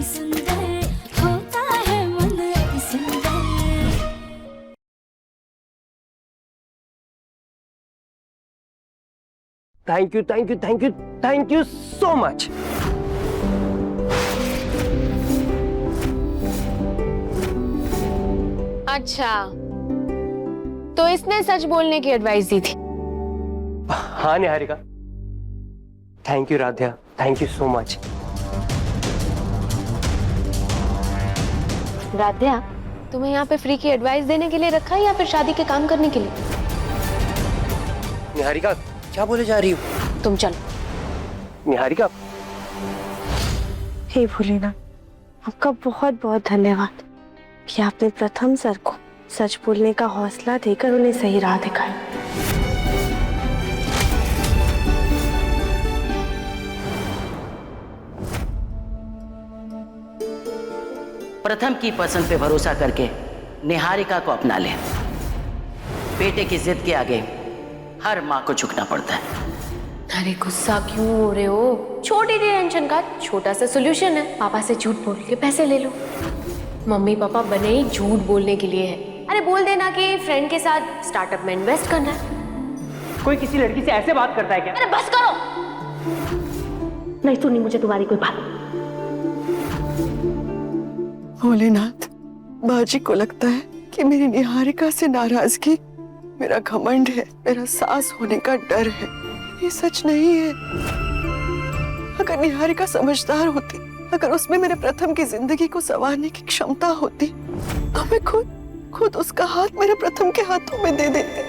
अति सुंदर, होता है मन अति सुंदर। Thank you thank you thank you thank you so much. अच्छा, तो इसने सच बोलने की एडवाइस दी थी? हाँ Niharika, thank you Radhya, thank you so much. Radhya, तुम्हें यहाँ पे फ्री की एडवाइस देने के लिए रखा है या फिर शादी के काम करने के लिए? निहारिका क्या बोले जा रही हो? तुम चलो। निहारिका। हे भोलेनाथ, आपका बहुत बहुत धन्यवाद कि आपने प्रथम सर को सच बोलने का हौसला देकर उन्हें सही राह दिखाई। प्रथम की पसंद पे भरोसा करके निहारिका को अपना ले। बेटे की जिद के आगे हर माँ को झुकना पड़ता है। अरे गुस्सा क्यों हो रहे हो? छोटी टेंशन का छोटा सा सोल्यूशन है। पापा से झूठ बोल के पैसे ले लो। मम्मी पापा बने ही झूठ बोलने के लिए है। अरे बोल देना कि फ्रेंड के साथ स्टार्टअप में इन्वेस्ट करना है। कोई किसी लड़की से ऐसे बात करता है क्या? अरे बस करो। नहीं सुनी मुझे तुम्हारी कोई बात। भोलेनाथ, बाजी को लगता है कि मेरी निहारिका से नाराजगी मेरा घमंड है, मेरा सास होने का डर है। ये सच नहीं है। अगर निहारिका समझदार होती, अगर उसमें मेरे प्रथम की जिंदगी को संवारने की क्षमता होती, तो मैं खुद उसका हाथ मेरे प्रथम के हाथों में दे देती,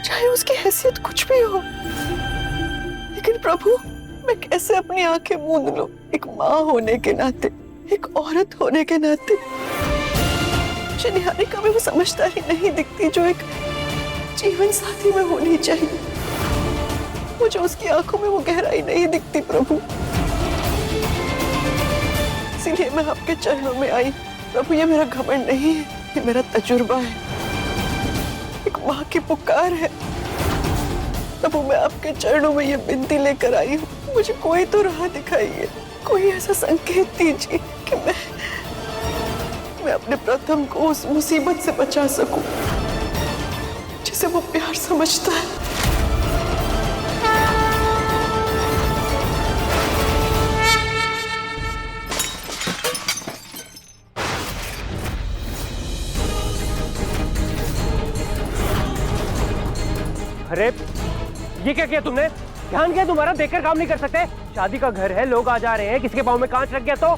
चाहे उसकी हैसियत कुछ भी हो। लेकिन प्रभु, मैं कैसे अपनी आंखें मूंद लूं? एक माँ होने के नाते, एक औरत होने के नाते मुझे निहारिका में वो समझदारी नहीं दिखती जो एक जीवन साथी में होनी चाहिए। मुझे उसकी आंखों में वो गहराई नहीं दिखती प्रभु। इसीलिए मैं आपके चरणों में आई। प्रभु, ये मेरा घमंड नहीं है, ये मेरा तजुर्बा है, एक माँ की पुकार है। प्रभु, मैं आपके चरणों में ये विनती लेकर आई हूँ, मुझे कोई तो राह दिखाइए, कोई ऐसा संकेत दीजिए कि मैं अपने प्रथम को उस मुसीबत से बचा सकूं जिसे वो प्यार समझता है। अरे ये क्या किया तुमने? ध्यान क्या तुम्हारा? देखकर काम नहीं कर सकते? शादी का घर है, लोग आ जा रहे हैं, किसी के पाँव में कांच लग गया तो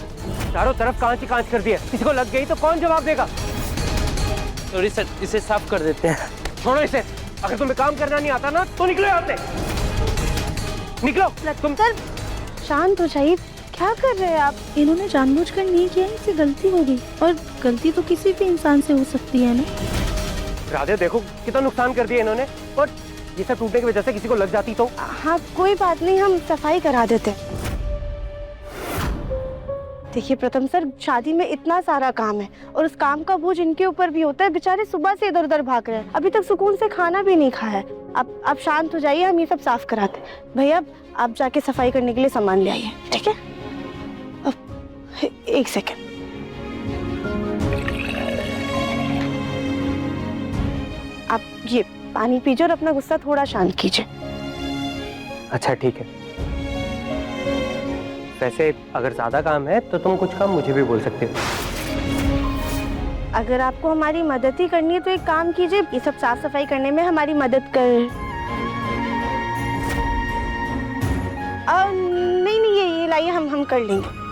चारों तरफ कांच ही कांच कर दिए। किसी को लग गई तो कौन जवाब देगा? तो इसे साफ कर देते हैं। छोड़ो इसे। अगर तुम्हें काम करना नहीं आता ना तो निकलो यहाँ से। निकलो तुम। सर शांत हो जाइए, क्या कर रहे हैं आप? इन्होंने जानबूझकर नहीं किया, इनसे गलती हो गई, और गलती तो किसी भी इंसान से हो सकती है ना। राधे देखो कितना नुकसान कर दिया इन्होंने, और ये सब टूटने की वजह से किसी को लग जाती तो? हाँ कोई बात नहीं, हम सफाई करा देते हैं। देखिए प्रथम सर, शादी में इतना सारा काम है और उस काम का बोझ इनके ऊपर भी होता है। बेचारे सुबह से इधर उधर भाग रहे हैं, अभी तक सुकून से खाना भी नहीं खाया है। आप शांत हो जाइए, हम ये सब साफ कराते हैं। भैया आप जाके सफाई करने के लिए सामान ले आइए, ठीक है? एक सेकेंड। आप ये पानी पीजिए और अपना गुस्सा थोड़ा शांत कीजिए। अच्छा ठीक है। वैसे अगर ज्यादा काम है तो तुम कुछ काम मुझे भी बोल सकते हो। अगर आपको हमारी मदद ही करनी है तो एक काम कीजिए, ये सब साफ सफाई करने में हमारी मदद कर। नहीं ये लाइए, हम कर लेंगे।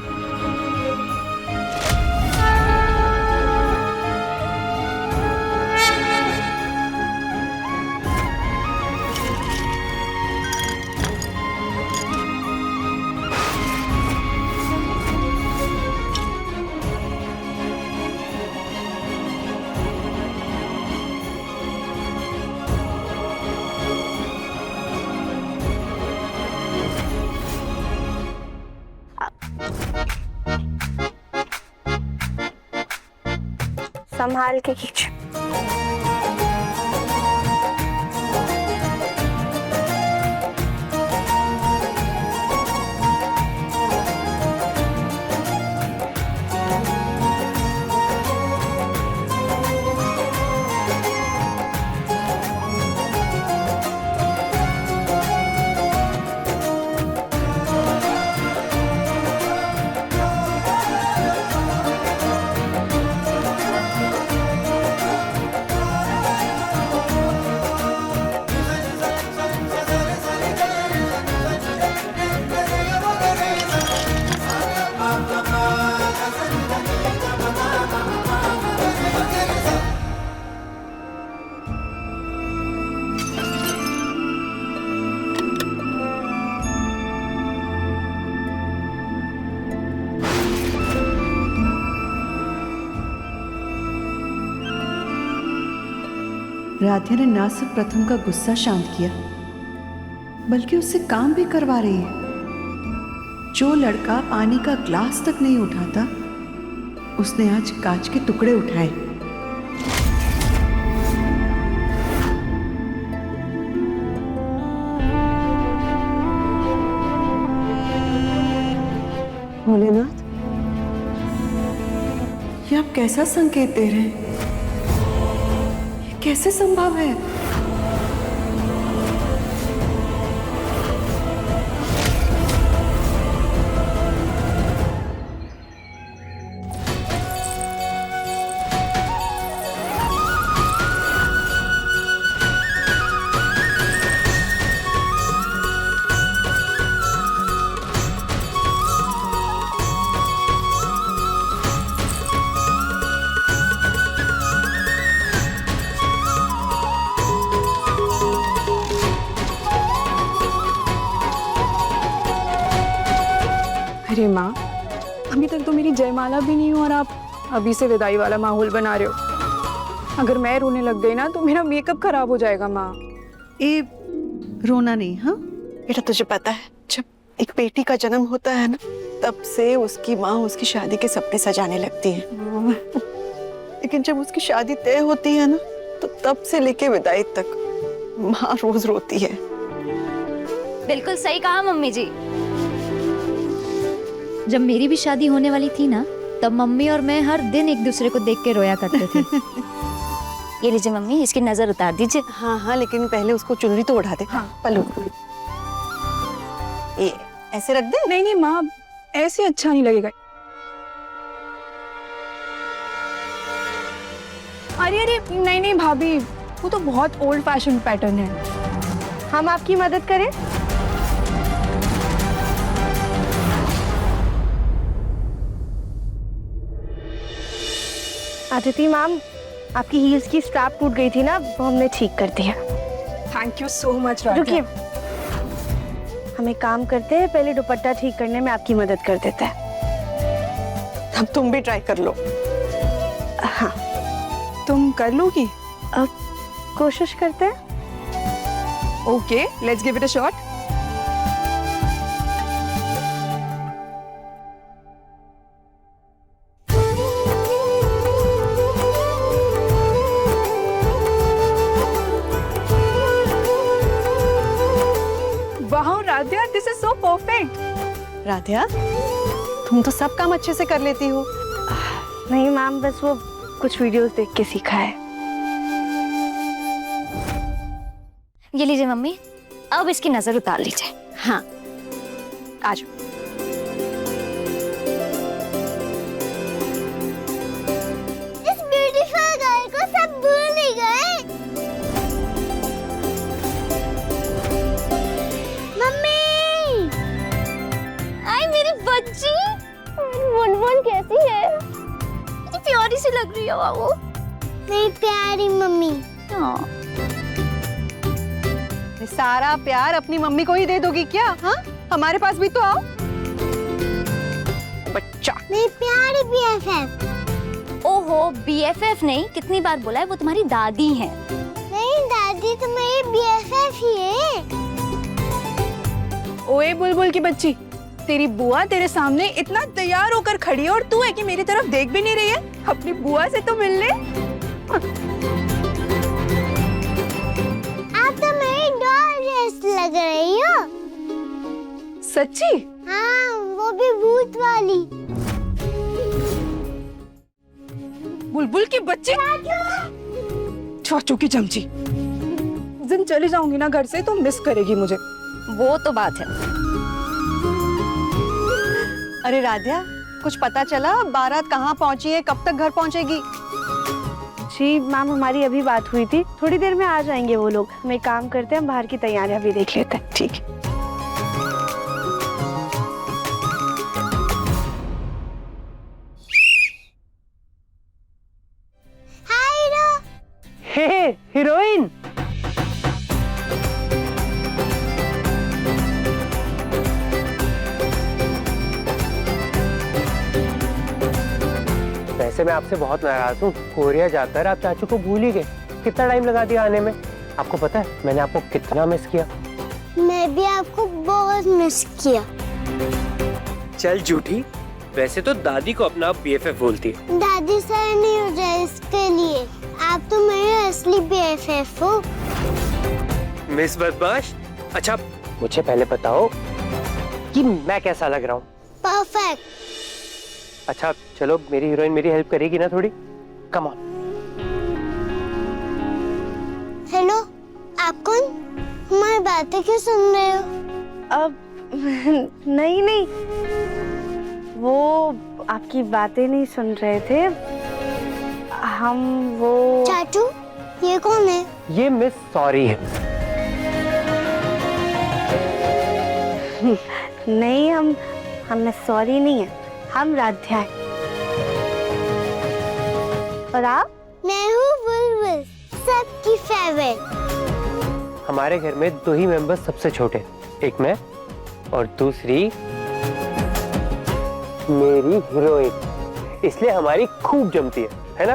संभाल के खींच। राधिया ने ना सिर्फ प्रथम का गुस्सा शांत किया, बल्कि उससे काम भी करवा रही है। जो लड़का पानी का ग्लास तक नहीं उठाता, उसने आज कांच के टुकड़े उठाए। भोलेनाथ, ये आप कैसा संकेत दे रहे हैं? ये कैसे संभव है? अरे माँ, अभी तक तो मेरी जयमाला भी नहीं हुई और आप अभी से विदाई वाला माहौल बना रहे हो। अगर मैं रोने लग गई ना तो मेरा मेकअप खराब हो जाएगा माँ। ए, रोना नहीं। हाँ बेटा, तुझे पता है जब एक बेटी का जन्म होता है ना, तब से उसकी माँ उसकी शादी के सपने सजाने लगती है। लेकिन जब उसकी शादी तय होती है ना, तो तब से लेके विदाई तक माँ रोज रोती है। बिल्कुल सही कहा मम्मी जी। जब मेरी भी शादी होने वाली थी ना, तब मम्मी और मैं हर दिन एक दूसरे को देख के रोया करते थे। ये लीजिए मम्मी, इसकी नजर उतार दीजिए। हाँ हाँ, लेकिन पहले उसको चुनरी तो उड़ा दे। हाँ पल्लू, ये ऐसे रख दे। नहीं नहीं माँ, ऐसे अच्छा नहीं लगेगा। अरे अरे नहीं नहीं भाभी, वो तो बहुत ओल्ड फैशन पैटर्न है। हम आपकी मदद करें? अदिति मैम, आपकी हील्स की स्ट्रैप टूट गई थी ना, वो हमने ठीक कर दिया। Thank you so much. रुकिए, हम एक काम करते हैं, पहले दुपट्टा ठीक करने में आपकी मदद कर देते हैं। अब तुम भी ट्राई कर लो। हाँ, तुम कर लोगी? अब कोशिश करते हैं। Okay, let's give it a shot. वाह Radhiya, this is so perfect. Radhiya, तुम तो सब काम अच्छे से कर लेती हो। नहीं मैम, बस वो कुछ वीडियोस देख के सीखा है। ये लीजिए मम्मी, अब इसकी नजर उतार लीजिए। हाँ, आ जाओ। इस ब्यूटीफुल गर्ल को सब भूल ही गए। मम्मी, आई मेरी बच्ची, बुलबुल कैसी है? कितनी प्यारी सी लग रही है बाबू। नहीं प्यारी मम्मी। हाँ। सारा प्यार अपनी मम्मी को ही दे दोगी क्या? हाँ, हमारे पास भी तो आओ। बच्चा नहीं प्यारी BFF। ओहो, BFF नहीं, कितनी बार बोला है, वो तुम्हारी दादी है। नहीं दादी तो मेरी BFF ही है। ओए बुलबुल की बच्ची, तेरी बुआ तेरे सामने इतना तैयार होकर खड़ी है और तू है कि मेरी तरफ देख भी नहीं रही है। अपनी बुआ से तो मिल ले। आप तो मेरी डॉल ड्रेस लग रही हो। सच्ची? हाँ, वो भी भूत वाली। बुलबुल की बच्ची, चाचू की चमची। दिन चली जाऊंगी ना घर से तो मिस करेगी मुझे। वो तो बात है। अरे राधिया, कुछ पता चला बारात कहाँ पहुंची है, कब तक घर पहुंचेगी? जी मैम, हमारी अभी बात हुई थी, थोड़ी देर में आ जाएंगे वो लोग। हम एक काम करते हैं, हम बाहर की तैयारियां भी देख लेते हैं। ठीक है। हे हीरोइन, वैसे मैं आपसे बहुत नाराज हूँ। कोरिया जाकर आप चाचू को भूल ही गए। कितना टाइम लगा दिया आने में? आपको पता है मैंने आपको कितना मिस किया? मैं भी आपको बहुत मिस किया। चल झूठी, वैसे तो दादी को अपना BFF बोलती है। दादी सर नहीं हो जाए इसके लिए, आप तो मेरे असली BFF हो। मिस बदमाश। अच्छा मुझे पहले बताओ कि मैं कैसा लग रहा हूँ? परफेक्ट। अच्छा चलो, मेरी हीरोइन मेरी हेल्प करेगी ना थोड़ी? Come on. हेलो, आप कौन? हमारी बातें क्यों सुन रहे हो? अब नहीं नहीं, वो आपकी बातें नहीं सुन रहे थे हम। वो चाचू, ये कौन है? ये मिस सॉरी है। नहीं, हम सॉरी नहीं है, हम राध्या है। और आप? मैं हूँ बुलबुल, सबकी फेवरेट। हमारे घर में 2 ही मेंबर्स सबसे छोटे, एक मैं और दूसरी मेरी हीरोइन, इसलिए हमारी खूब जमती है ना?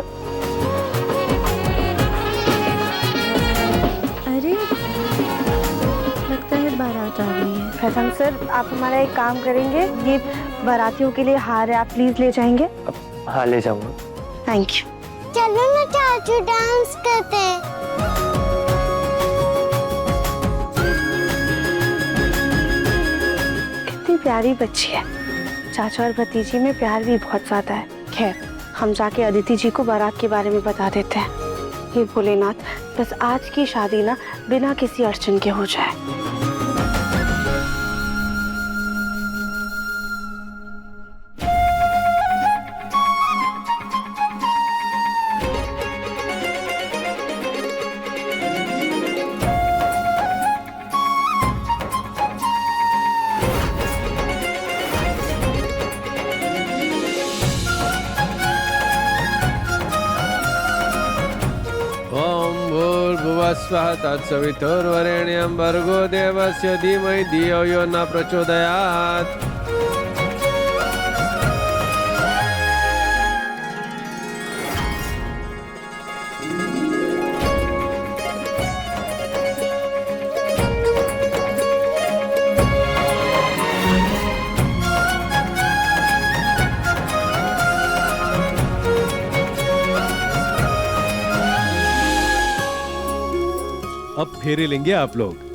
अरे लगता है बारात आ रही है। प्रथम सर, आप हमारा एक काम करेंगे, ये बारातियों के लिए हार है, आप प्लीज ले जाएंगे? हाँ ले जाऊंगा। Thank you. चलो ना चाचू, डांस करते हैं। कितनी प्यारी बच्ची है। चाचा और भतीजी में प्यार भी बहुत ज्यादा है। खैर, हम जाके अदिति जी को बारात के बारे में बता देते हैं। हे भोलेनाथ, बस आज की शादी ना बिना किसी अड़चन के हो जाए। स्वः तत्सवितुर्वरेण्यं भर्गो देवस्य धीमहि धियो यो न प्रचोदयात्। अब फेरे लेंगे आप लोग।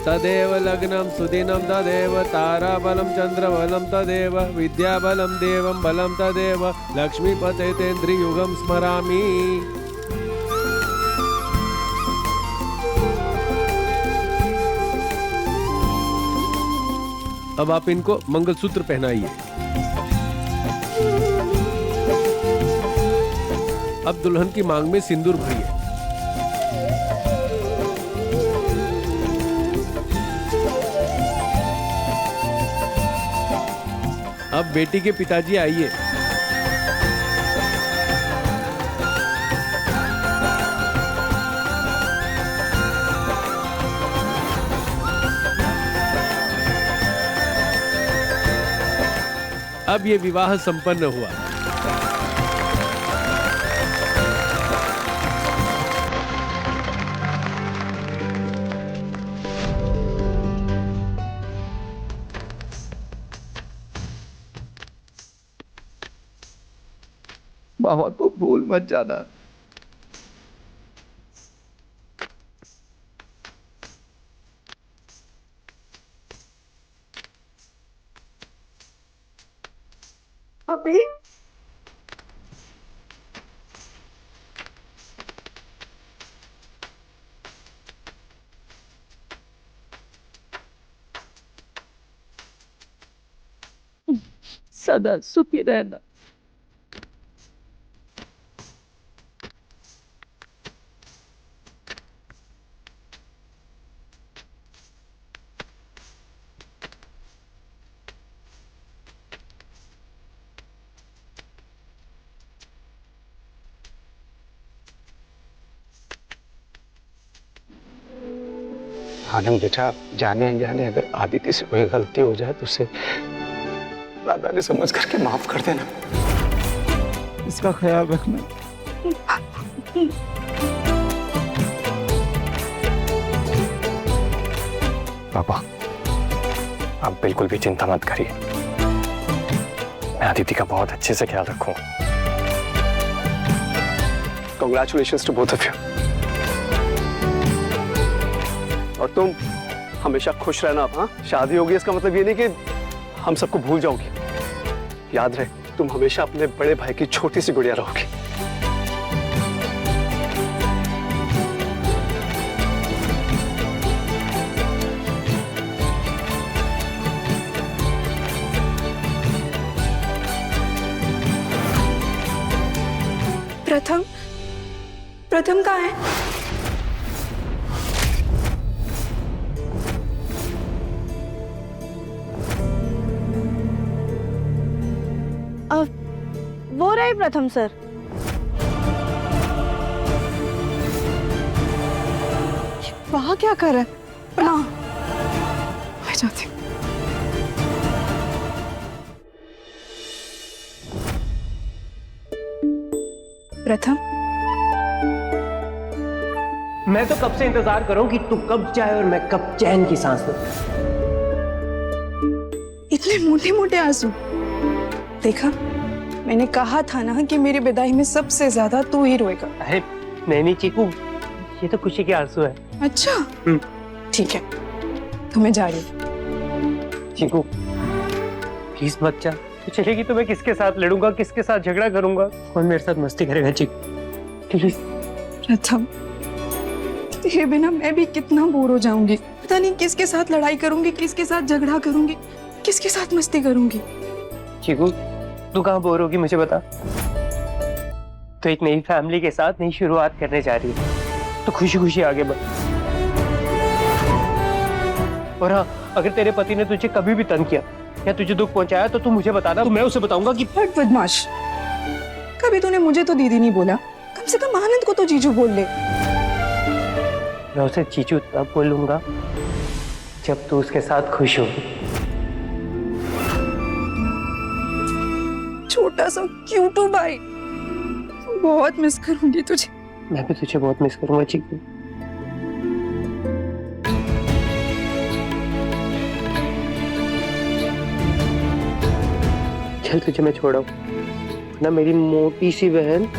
तदेव लग्नं सुदिनं तदेव ताराबलं चंद्रबलं तदेव विद्याबलं देवं बलं तदेव लक्ष्मीपते तेन्द्रियुगं स्मरामि। अब आप इनको मंगलसूत्र पहनाइए। अब दुल्हन की मांग में सिंदूर भरिए। अब बेटी के पिताजी आइए। अब ये विवाह संपन्न हुआ। मामा को भूल मत जाना। अभी सदा सुखी रहना। आनंद बेटा, जाने अनजाने अगर आदित्य से कोई गलती हो जाए तो उसे दादा ने समझ करके माफ कर देना। इसका ख्याल रखना। पापा, आप बिल्कुल भी चिंता मत करिए, मैं आदित्य का बहुत अच्छे से ख्याल रखूंगा। Congratulations to both of you। और तुम हमेशा खुश रहना। हाँ, शादी होगी इसका मतलब ये नहीं कि हम सबको भूल जाओगी। याद रहे, तुम हमेशा अपने बड़े भाई की छोटी सी गुड़िया रहोगी। प्रथम कहाँ है? वो रहे प्रथम सर। वहां क्या कर रहा है? ना, मैं जाती हूँ। प्रथम, मैं तो कब से इंतजार कर रहा हूं कि तू कब जाए और मैं कब चैन की सांस लूं। इतने मोटे मोटे आंसू। देखा, मैंने कहा था ना कि मेरी विदाई में सबसे ज्यादा तू ही रोएगा। अरे नहीं चीकू, ये तो खुशी के आंसू है। अच्छा, ठीक है, तो मैं जा रही हूँ। चीकू प्लीज मत जा। तू चलेगी तो मैं किसके साथ लड़ूंगा, किसके साथ झगड़ा करूंगा, कौन मेरे साथ मस्ती करेगा? चीकू प्लीज। प्रथम, तेरे बिना मैं भी कितना बोर हो जाऊंगी। पता नहीं किसके साथ लड़ाई करूंगी, किसके साथ झगड़ा करूंगी, किसके साथ मस्ती करूंगी। चीकू तू कहाँ बोर होगी मुझे बता। तो एक नई फैमिली के साथ नई शुरुआत करने जा रही है, तो खुशी खुशी आगे बढ़। और हाँ, अगर तेरे पति ने तुझे कभी भी तंग किया या तुझे दुख पहुंचाया तो तू मुझे बताना, तो मैं उसे बताऊंगा कि हट बदमाश। कभी तूने मुझे तो दीदी नहीं बोला, कम से कम आनंद को तो जीजू बोल ले। मैं उसे चीचू तब बोलूंगा जब तू उसके साथ खुश होगी। छोटा सा क्यूटू भाई, बहुत मिस करूंगी तुझे। मैं भी तुझे बहुत मिस करूंगा चीकू। चल तुझे मैं छोड़ा ना, मेरी मोटी सी बहन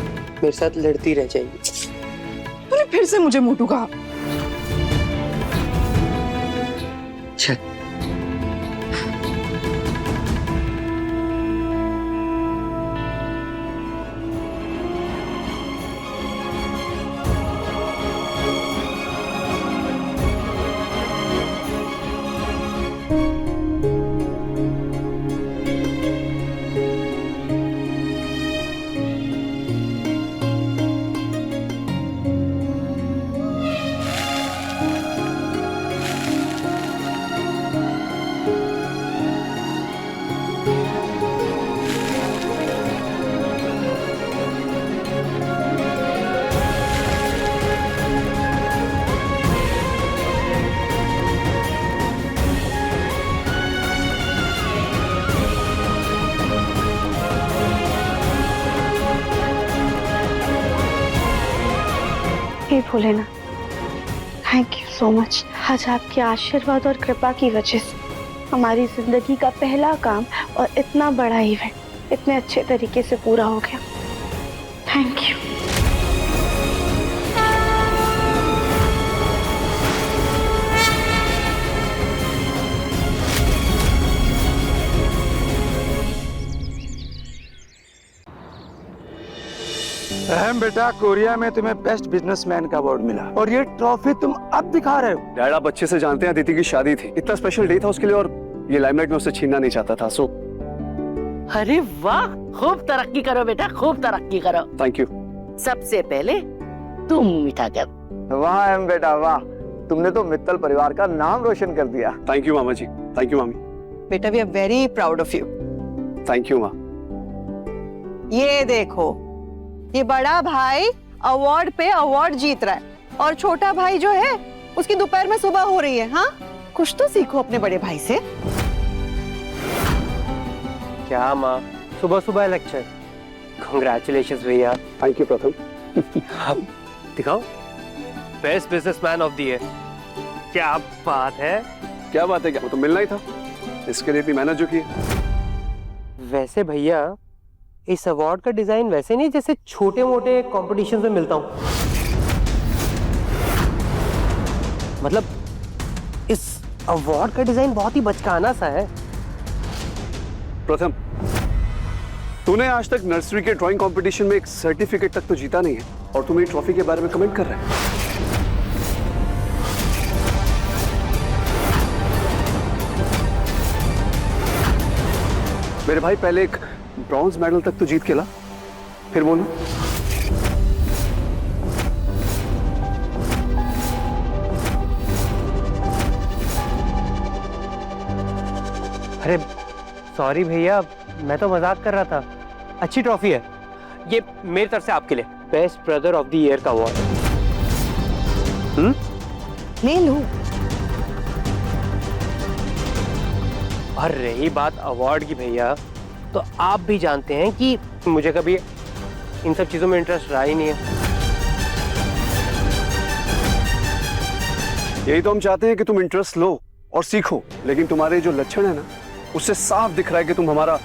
मेरे साथ लड़ती रह जाएगी। तूने फिर से मुझे मोटू कहा। चल हे Bholenath, thank you so much. आज आपके आशीर्वाद और कृपा की वजह से हमारी जिंदगी का पहला काम और इतना बड़ा इवेंट इतने अच्छे तरीके से पूरा हो गया। Thank you. अहम बेटा, कोरिया में तुम्हें बेस्ट बिजनेसमैन का अवार्ड मिला और ये ट्रॉफी तुम अब दिखा रहे हो। डैड, आप अच्छे से जानते हैं अदिति की शादी थी, इतना स्पेशल डे था उसके लिए और ये लाइमलाइट में उससे छीनना नहीं चाहता था। सो अरे वाह, खूब तरक्की करो बेटा, खूब तरक्की करो। Thank you. सबसे पहले तुम मीठा कर। वाह एम बेटा वाह, तुमने तो मित्तल परिवार का नाम रोशन कर दिया। थैंक यू मामा जी, थैंक यू मामी। बेटा we are very proud of you. Thank you माँ। ये देखो, ये बड़ा भाई अवार्ड पे अवार्ड जीत रहा है और छोटा भाई जो है उसकी दोपहर में सुबह हो रही है। हाँ, कुछ तो सीखो अपने बड़े भाई से। क्या माँ, सुबह सुबह लेक्चर। कांग्रेचुलेशंस भैया। थैंक यू प्रथम। अब दिखाओ, best businessman of the year. क्या बात है। क्या बात है, क्या वो तो मिलना ही था, इसके लिए इतनी मेहनत जो की है। वैसे भैया, इस अवार्ड का डिजाइन वैसे नहीं जैसे छोटे मोटे कॉम्पिटिशन में मिलता हूँ। मतलब इस अवार्ड का डिजाइन बहुत ही बचकाना सा है। प्रथम, तूने आज तक नर्सरी के ड्राइंग कंपटीशन में एक सर्टिफिकेट तक तो जीता नहीं है और तू मेरी ट्रॉफी के बारे में कमेंट कर रहा है। मेरे भाई, पहले एक ब्रॉन्ज मेडल तक तो जीत के ला, फिर बोलो। अरे सॉरी भैया, मैं तो मजाक कर रहा था। अच्छी ट्रॉफी है ये, मेरी तरफ से आपके लिए best brother of the year का अवार्ड। ले लो। और रही बात अवार्ड की भैया, तो आप भी जानते हैं कि मुझे कभी इन सब चीजों में इंटरेस्ट रहा ही नहीं है। यही तो हम चाहते हैं कि तुम इंटरेस्ट लो और सीखो, लेकिन तुम्हारे जो लक्षण है ना, उससे साफ दिख रहा है कि तुम हमारा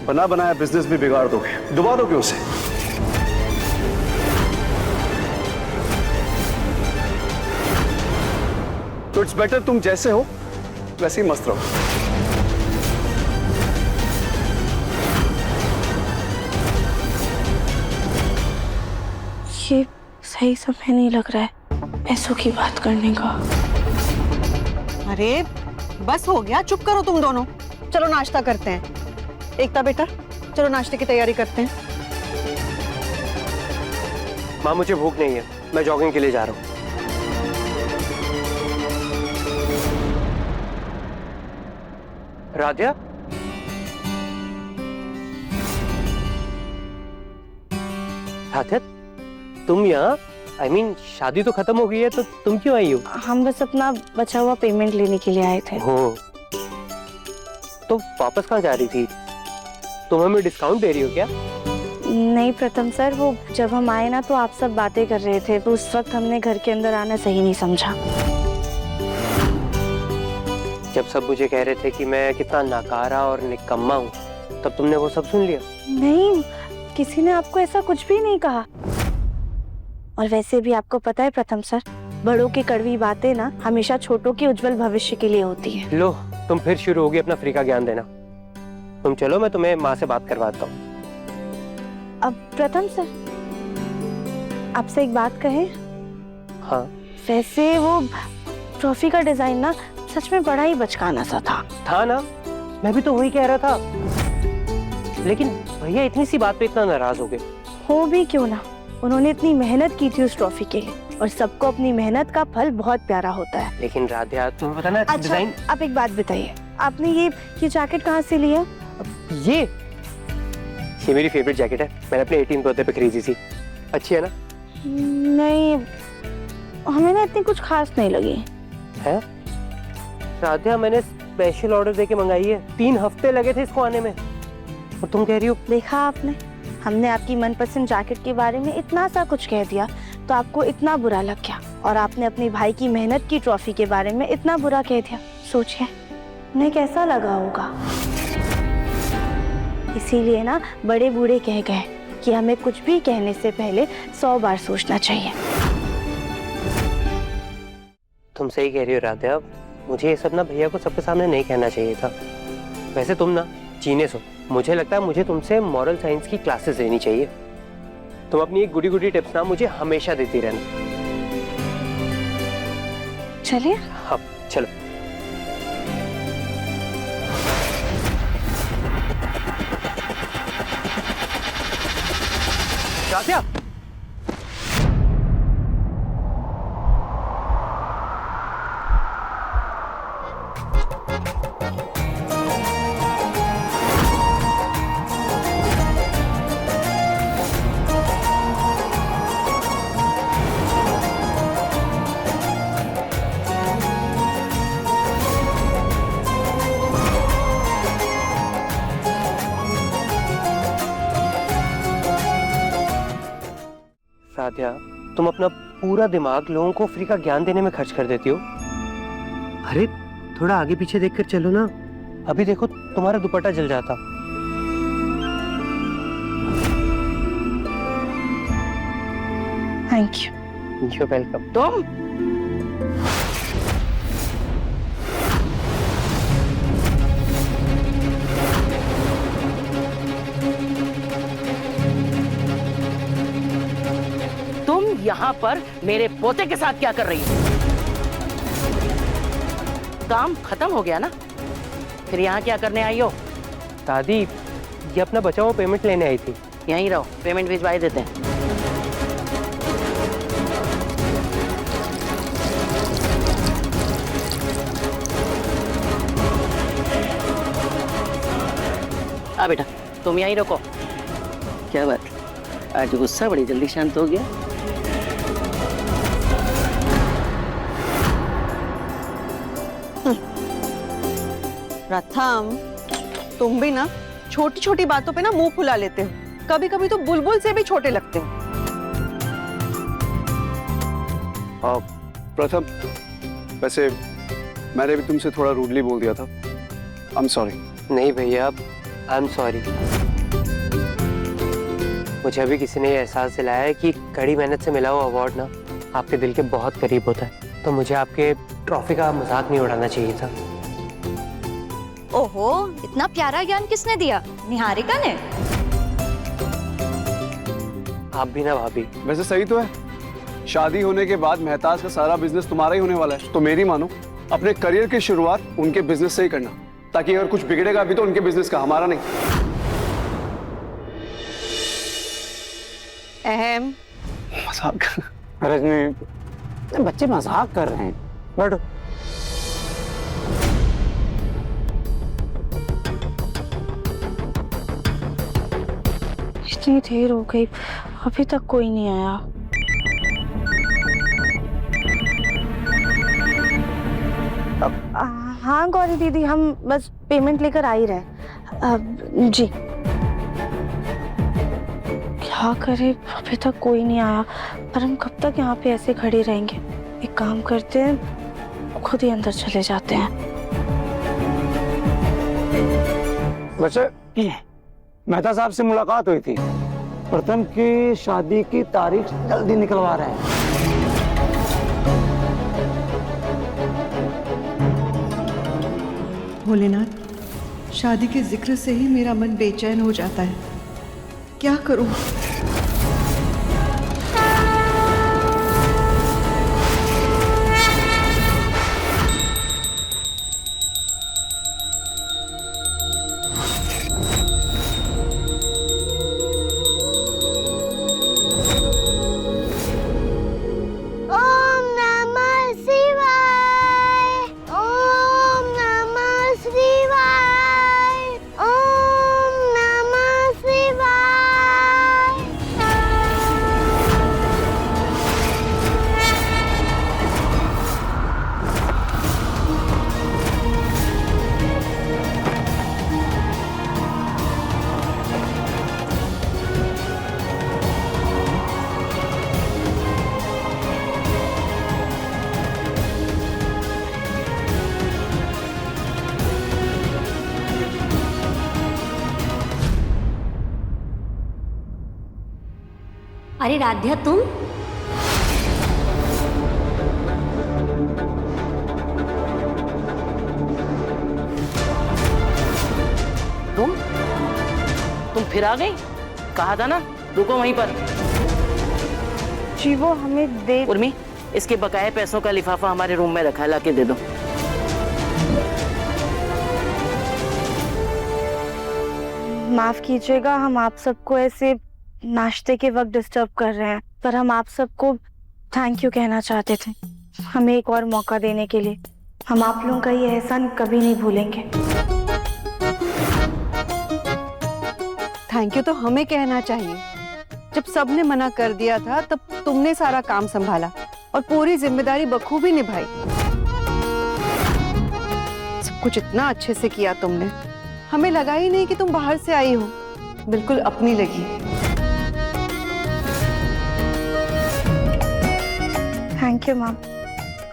बना बनाया बिजनेस भी बिगाड़ दोगे, डुबा दोगे उसे। तो इट्स बेटर तुम जैसे हो वैसे ही मस्त रहो। ये सही समय नहीं लग रहा है पैसों की बात करने का। अरे बस हो गया, चुप करो तुम दोनों। चलो नाश्ता करते हैं। एकता बेटा, चलो नाश्ते की तैयारी करते हैं। माँ, मुझे भूख नहीं है, मैं जॉगिंग के लिए जा रहा हूँ। राधिया, राधिया, तुम यहाँ? I mean, शादी तो खत्म हो गई है, तो तुम क्यों आई हो? हम बस अपना बचा हुआ पेमेंट लेने के लिए आए थे। हो, तो वापस कहाँ जा रही थी? तुम हमें डिस्काउंट दे रही हो क्या? नहीं प्रथम सर, वो जब हम आए ना तो आप सब बातें कर रहे थे, तो उस वक्त हमने घर के अंदर आना सही नहीं समझा। जब सब मुझे कह रहे थे कि मैं कितना नाकारा और निकम्मा हूँ, तब तुमने वो सब सुन लिया? नहीं, किसी ने आपको ऐसा कुछ भी नहीं कहा। और वैसे भी आपको पता है प्रथम सर, बड़ों की कड़वी बातें ना हमेशा छोटों के उज्जवल भविष्य के लिए होती है। लो, तुम फिर शुरू होगी अपना फ्री का ज्ञान देना। तुम चलो, मैं तुम्हें माँ से बात करवाता हूँ। अब प्रथम सर, आपसे एक बात कहें? हाँ। वैसे वो ट्रॉफी का डिजाइन ना सच में बड़ा ही बचकाना सा था ना? मैं भी तो वही कह रहा था, लेकिन भैया इतनी सी बात पे इतना नाराज हो गए। हो भी क्यों ना, उन्होंने इतनी मेहनत की थी उस ट्रॉफी के लिए, और सबको अपनी मेहनत का फल बहुत प्यारा होता है। लेकिन राधिया, तुम्हें पता ना अच्छा, डिजाइन। आप एक बात बताइए, आपने ये जैकेट कहाँ से लिया? ये मेरी फेवरेट जैकेट है, मैंने अपने 18th बर्थडे पे खरीदी थी। अच्छी है ना? नहीं, हमें ना इतनी कुछ खास नहीं लगी है। राधिया, मैंने स्पेशल ऑर्डर देके मंगाई है, 3 हफ्ते लगे थे इसको आने में, और तुम कह रही हो? देखा आपने, हमने आपकी मनपसंद जैकेट के बारे में इतना सा कुछ कह दिया तो आपको इतना बुरा लग गया, और आपने अपने भाई की मेहनत की ट्रॉफी के बारे में इतना बुरा कह दिया। सोचिए उन्हें कैसा लगा होगा। इसीलिए ना बड़े बूढ़े कह गए कि हमें कुछ भी कहने से पहले 100 बार सोचना चाहिए। तुम सही कह रही हो राधिया, मुझे ये सब ना भैया को सबके सामने नहीं कहना चाहिए था। वैसे तुम ना जीनियस हो, मुझे लगता है मुझे तुमसे मॉरल साइंस की क्लासेस लेनी चाहिए। तुम अपनी एक गुडी गुडी टिप्स ना मुझे हमेशा देती रहना। चलिए। हाँ चलो। साथिया, साथिया, तुम अपना पूरा दिमाग लोगों को फ्री का ज्ञान देने में खर्च कर देती हो। अरे थोड़ा आगे पीछे देखकर चलो ना। अभी देखो तुम्हारा दुपट्टा जल जाता। Thank you. You welcome. तुम यहाँ पर मेरे पोते के साथ क्या कर रही हो? काम खत्म हो गया ना, फिर यहाँ क्या करने आई हो? दादी, ये अपना बचा हुआ पेमेंट लेने आई थी। यहीं रहो, पेमेंट भिजवाई देते हैं। आ बेटा, तुम यहीं रुको। क्या बात, आज गुस्सा बड़ी जल्दी शांत हो गया? प्रथम, तुम भी ना छोटी छोटी बातों पे ना मुंह फुला लेते हो। कभी कभी तो बुलबुल से भी छोटे लगते हो। प्रथम, वैसे मैंने भी तुमसे थोड़ा रूडली बोल दिया था। I am sorry. नहीं भैया, आई एम सॉरी। मुझे अभी किसी ने ये एहसास दिलाया है कि कड़ी मेहनत से मिला हुआ अवार्ड ना आपके दिल के बहुत करीब होता है। तो मुझे आपके ट्रॉफी का मजाक नहीं उड़ाना चाहिए था। ओहो, इतना प्यारा ज्ञान किसने दिया? निहारिका ने? आप भी ना भाभी। वैसे सही तो है, शादी होने के बाद मेहताज का सारा बिजनेस तुम्हारा ही होने वाला है। तो मेरी मानो, अपने करियर की शुरुआत उनके बिजनेस से ही करना, ताकि अगर कुछ बिगड़ेगा भी तो उनके बिजनेस का, हमारा नहीं। अहम मजाक। रजनी, बच्चे मजाक कर रहे हैं। बैठो। इतनी देर हो गई, अभी तक कोई नहीं आया। हाँ गौरी दीदी, हम बस पेमेंट लेकर आ ही रहे। जी। क्या करे, अभी तक कोई नहीं आया। पर हम कब तक यहाँ पे ऐसे खड़े रहेंगे? एक काम करते हैं, खुद ही अंदर चले जाते हैं। वैसे मेहता साहब से मुलाकात हुई थी, प्रथम की शादी की तारीख जल्दी निकलवा रहे हैं। भोलेनाथ, शादी के जिक्र से ही मेरा मन बेचैन हो जाता है। क्या करूं? अरे राध्या, तुम? तुम फिर आ गई? कहा था ना रुको वहीं पर। जी वो हमें दे। उर्मी, इसके बकाया पैसों का लिफाफा हमारे रूम में रखा है, लाके दे दो। माफ कीजिएगा, हम आप सबको ऐसे नाश्ते के वक्त डिस्टर्ब कर रहे हैं, पर हम आप सबको थैंक यू कहना चाहते थे हमें एक और मौका देने के लिए। हम आप लोगों का ये एहसान कभी नहीं भूलेंगे। थैंक यू तो हमें कहना चाहिए। जब सबने मना कर दिया था तब तुमने सारा काम संभाला और पूरी जिम्मेदारी बखूबी निभाई। सब कुछ इतना अच्छे से किया तुमने, हमें लगा ही नहीं कि तुम बाहर से आई हो, बिल्कुल अपनी लगी। थैंक यू मैम,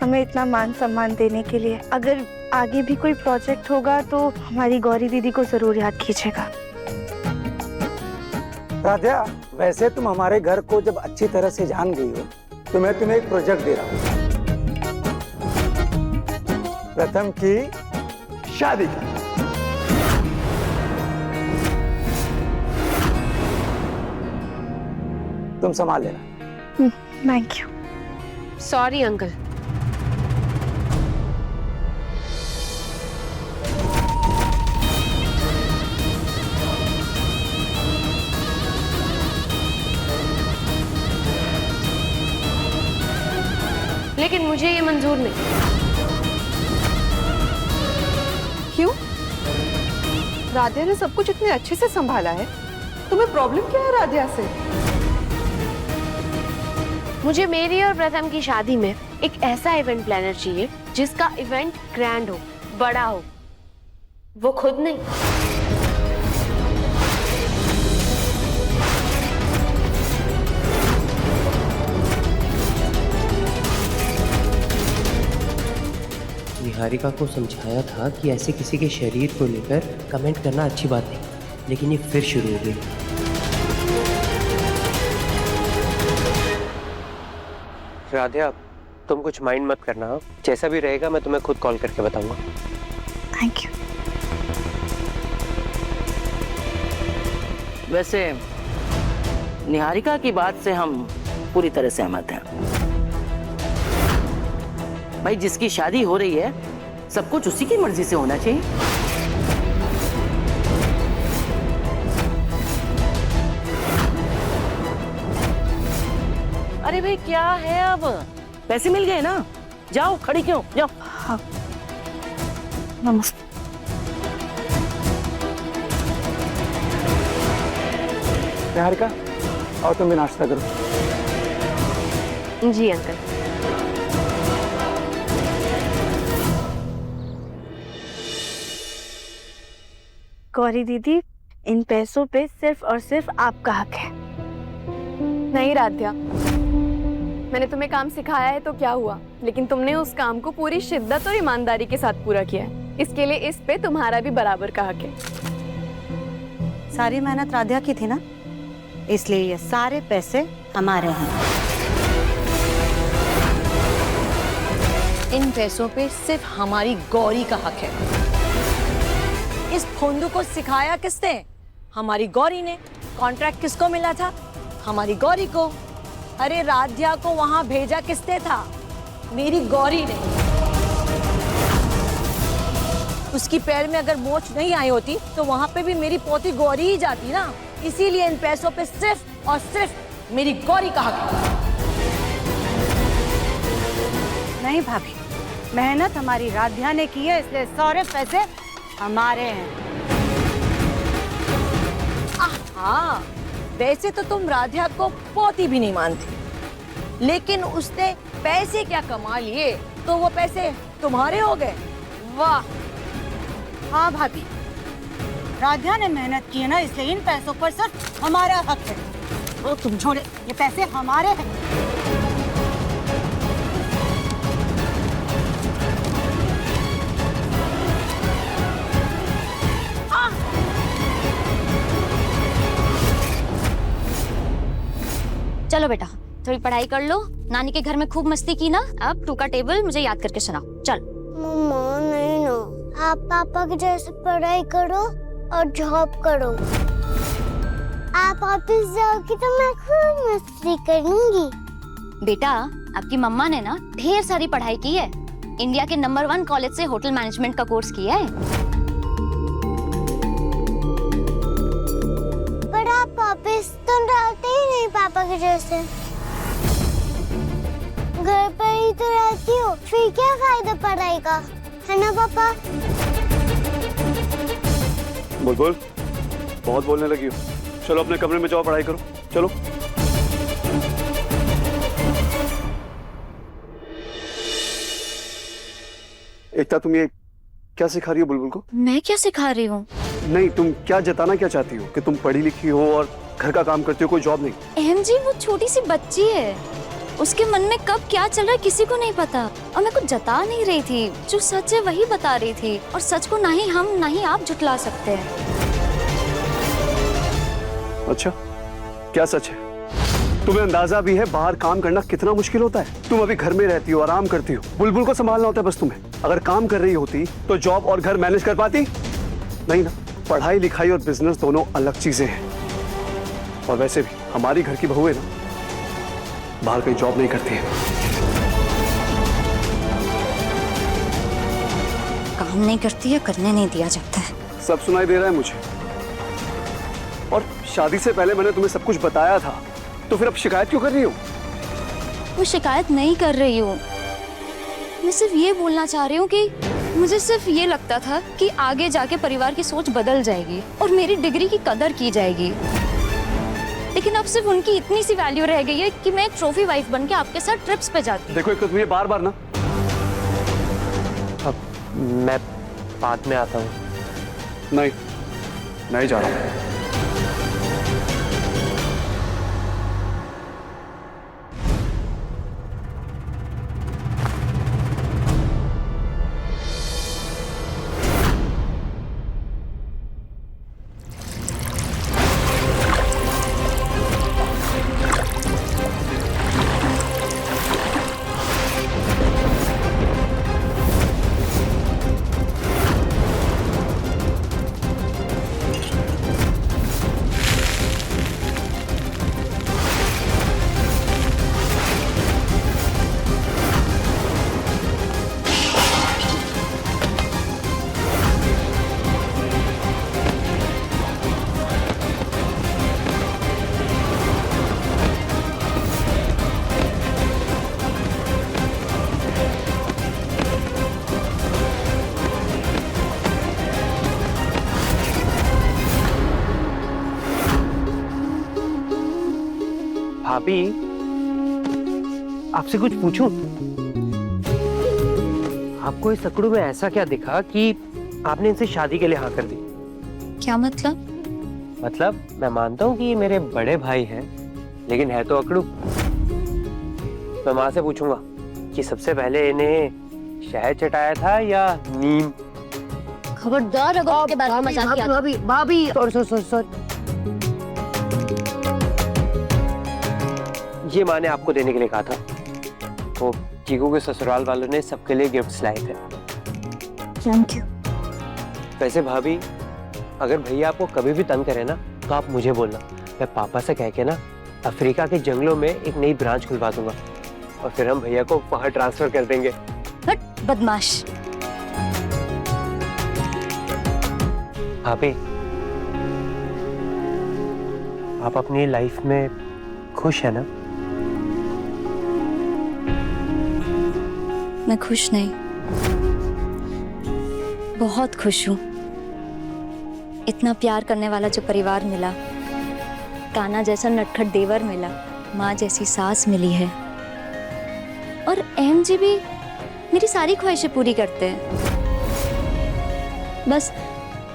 हमें इतना मान सम्मान देने के लिए। अगर आगे भी कोई प्रोजेक्ट होगा तो हमारी गौरी दीदी को जरूर याद कीजिएगा। राधा, वैसे तुम हमारे घर को जब अच्छी तरह से जान गई हो तो मैं तुम्हें एक प्रोजेक्ट दे रहा हूँ, प्रथम की शादी की। तुम संभाल लेना। Thank you. Sorry uncle. लेकिन मुझे ये मंजूर नहीं। क्यों? राधिया ने सब कुछ इतने अच्छे से संभाला है, तुम्हें प्रॉब्लम क्या है राधिया से? मुझे मेरी और प्रथम की शादी में एक ऐसा इवेंट प्लानर चाहिए जिसका इवेंट ग्रैंड हो, बड़ा हो, वो खुद नहीं। निहारिका को समझाया था कि ऐसे किसी के शरीर को लेकर कमेंट करना अच्छी बात नहीं, लेकिन ये फिर शुरू हो गई। राधिया, तुम कुछ माइंड मत करना, जैसा भी रहेगा मैं तुम्हें खुद कॉल करके बताऊंगा। Thank you. वैसे निहारिका की बात से हम पूरी तरह सहमत हैं। भाई, जिसकी शादी हो रही है सब कुछ उसी की मर्जी से होना चाहिए। अरे भाई, क्या है अब? पैसे मिल गए ना, जाओ, खड़ी क्यों, जाओ। हाँ, नमस्ते। निहारिका, और तुम भी नाश्ता करो। जी अंकल। गौरी दीदी, इन पैसों पे सिर्फ और सिर्फ आपका हक है। नहीं राध्या, मैंने तुम्हें काम सिखाया है तो क्या हुआ, लेकिन तुमने उस काम को पूरी शिद्दत और ईमानदारी के साथ पूरा किया है। इसके लिए इस पे तुम्हारा भी बराबर का हक है। सारी मेहनत राध्या की थी ना, इसलिए ये सारे पैसे हमारे हैं। इन पैसों पे सिर्फ हमारी गौरी का हक है। इस फोंदू को सिखाया किसने? हमारी गौरी ने। कॉन्ट्रैक्ट किसको मिला था? हमारी गौरी को। अरे राध्या को वहां भेजा किसने था? मेरी गौरी ने। उसकी पैर में अगर मोच नहीं आई होती तो वहां पे भी मेरी पोती गौरी ही जाती ना। इसीलिए इन पैसों पे सिर्फ और सिर्फ मेरी गौरी का हक है। नहीं भाभी, मेहनत हमारी राध्या ने की है, इसलिए सारे पैसे हमारे हैं। हाँ, वैसे तो तुम राध्या को पोती भी नहीं मानती, लेकिन उसने पैसे क्या कमा लिए तो वो पैसे तुम्हारे हो गए। वाह। हाँ भाभी, राध्या ने मेहनत की है ना, इसलिए इन पैसों पर सिर्फ हमारा हक है। तो तुम छोड़े, ये पैसे हमारे हैं। चलो बेटा, थोड़ी पढ़ाई कर लो। नानी के घर में खूब मस्ती की ना, अब 2 का टेबल मुझे याद करके सुनाओ। चल। मम्मा नहीं ना, आप पापा की जैसे पढ़ाई करो और जॉब करो। आप ऑफिस जाओगी तो मैं खूब मस्ती करूंगी। बेटा, आपकी मम्मा ने ना ढेर सारी पढ़ाई की है। इंडिया के नंबर 1 कॉलेज से होटल मैनेजमेंट का कोर्स किया है। पर आप ऑफिस तो रहते ही नहीं पापा के जैसे। घर पर ही तो रहती हो, फिर क्या फायदा पढ़ाई का, है ना पापा? बुलबुल, बहुत बोलने लगी हो। चलो अपने कमरे में जाओ, पढ़ाई करो। चलो। एकता, तुम ये क्या सिखा रही हो बुलबुल को? मैं क्या सिखा रही हूँ? नहीं, तुम क्या जताना क्या चाहती हो कि तुम पढ़ी लिखी हो और घर का काम करती हो, कोई जॉब नहीं? अहम जी, वो छोटी सी बच्ची है, उसके मन में कब क्या चल रहा है किसी को नहीं पता। और मैं कुछ जता नहीं रही थी, जो सच है वही बता रही थी, और सच को ना ही हम ना ही आप झुठला सकते हैं। अच्छा, क्या सच है? तुम्हें अंदाजा भी है बाहर काम करना कितना मुश्किल होता है? तुम अभी घर में रहती हो, आराम करती हो, बुलबुल को संभालना होता है बस तुम्हें। अगर काम कर रही होती तो जॉब और घर मैनेज कर पाती? नहीं ना। पढ़ाई लिखाई और बिजनेस दोनों अलग चीजें हैं। और वैसे भी हमारी घर की बहू है ना, बाहर कहीं जॉब नहीं करती है। काम नहीं करती है, करने नहीं दिया जाता है। सब सुनाई दे रहा है मुझे। और शादी से पहले मैंने तुम्हें सब कुछ बताया था, तो फिर अब शिकायत क्यों कर रही हो? वो शिकायत नहीं कर रही हूँ, मैं सिर्फ ये बोलना चाह रही हूँ कि मुझे सिर्फ ये लगता था कि आगे जाके परिवार की सोच बदल जाएगी और मेरी डिग्री की कदर की जाएगी। लेकिन अब सिर्फ उनकी इतनी सी वैल्यू रह गई है कि मैं एक ट्रॉफी वाइफ बनके आपके साथ ट्रिप्स पे जाती हूँ। देखो, एक तो तुम्हें बार बार ना। अब मैं बाद में आता हूँ। नहीं जा रहा हूँ। भाभी, आपसे कुछ पूछूं? आपको इस अकड़ू में ऐसा क्या दिखा कि आपने इनसे शादी के लिए हाँ कर दी? क्या मतलब? मतलब मैं मानता हूँ कि ये मेरे बड़े भाई हैं, लेकिन है तो अकड़ू। मैं माँ से पूछूंगा कि सबसे पहले इन्हें शहद चटाया था या नीम? खबरदार अगर उसके बारे में मजाक किया। भाभी सॉरी। ये माँ ने आपको देने के लिए कहा था। वो चीकू के ससुराल वालों ने सबके लिए गिफ्ट्स लाए थे। Thank you. वैसे भाभी, अगर भैया आपको कभी भी तंग करे ना तो आप मुझे बोलना। मैं पापा से कह के ना अफ्रीका के जंगलों में एक नई ब्रांच खुलवा दूंगा और फिर हम भैया को वहां ट्रांसफर कर देंगे। हट बदमाश। भाभी, आप अपनी लाइफ में खुश है ना? मैं खुश नहीं, बहुत खुश हूँ। इतना प्यार करने वाला जो परिवार मिला, कान्हा जैसा नटखट देवर मिला, माँ जैसी सास मिली है, और अहम जी भी मेरी सारी ख्वाहिशें पूरी करते हैं। बस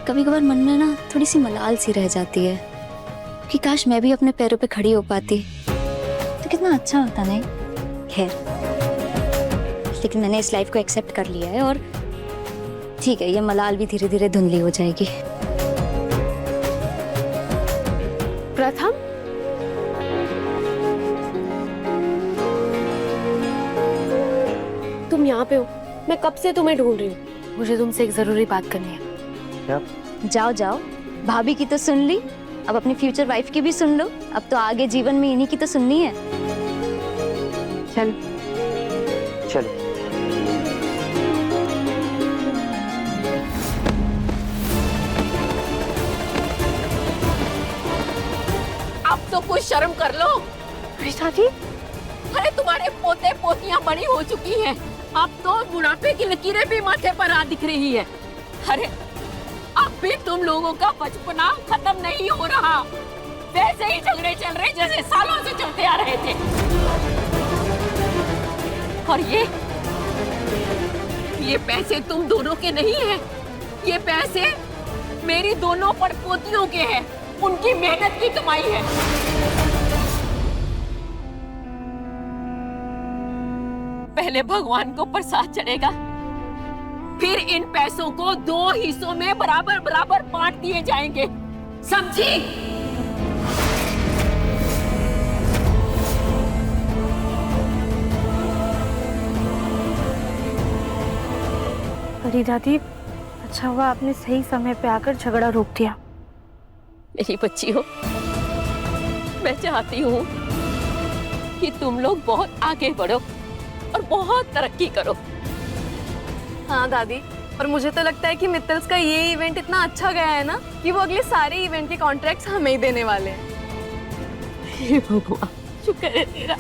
कभी कभार मन में ना थोड़ी सी मलाल सी रह जाती है कि काश मैं भी अपने पैरों पे खड़ी हो पाती तो कितना अच्छा होता। नहीं खैर, लेकिन मैंने इस लाइफ को एक्सेप्ट कर लिया है और ठीक है, ये मलाल भी धीरे धीरे धुंधली हो जाएगी। प्रथम, तुम यहाँ पे हो? मैं कब से तुम्हें ढूंढ रही हूँ। मुझे तुमसे एक जरूरी बात करनी है। क्या? जाओ जाओ, भाभी की तो सुन ली, अब अपनी फ्यूचर वाइफ की भी सुन लो। अब तो आगे जीवन में इन्हीं की तो सुननी है। चल चलो। अब तो शर्म कर लो। ऋषा जी, अरे तुम्हारे पोते पोतियां बड़ी हो चुकी हैं, अब तो बुढ़ापे की लकीरें भी माथे पर आ दिख रही है। अरे अब भी तुम लोगों का बचपना खत्म नहीं हो रहा, वैसे ही झगड़े चल रहे जैसे सालों से चलते आ रहे थे। और ये पैसे तुम दोनों के नहीं हैं, ये पैसे मेरी दोनों पड़पोतियों के हैं, उनकी मेहनत की कमाई है। पहले भगवान को प्रसाद चढ़ेगा, फिर इन पैसों को 2 हिस्सों में बराबर बराबर बांट दिए जाएंगे, समझी? अरे दादी, अच्छा हुआ आपने सही समय पे आकर झगड़ा रोक दिया। मेरी बच्ची हो, मैं चाहती हूँ कि तुम लोग बहुत आगे बढ़ो और बहुत तरक्की करो। हाँ दादी, और मुझे तो लगता है कि मित्तल्स का ये इवेंट इतना अच्छा गया है ना कि वो अगले सारे इवेंट के कॉन्ट्रैक्ट्स हमें ही देने वाले हैं। हे भगवान, शुक्र है तेरा।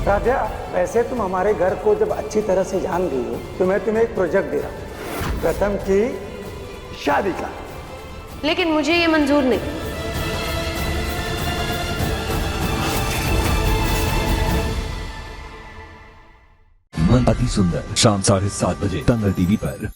राजा, वैसे तुम हमारे घर को जब अच्छी तरह से जान गई हो तो मैं तुम्हें एक प्रोजेक्ट दे रहा हूँ, प्रथम की शादी का। लेकिन मुझे ये मंजूर नहीं। मन अति सुंदर, शाम 7:30 बजे दंगल टीवी पर।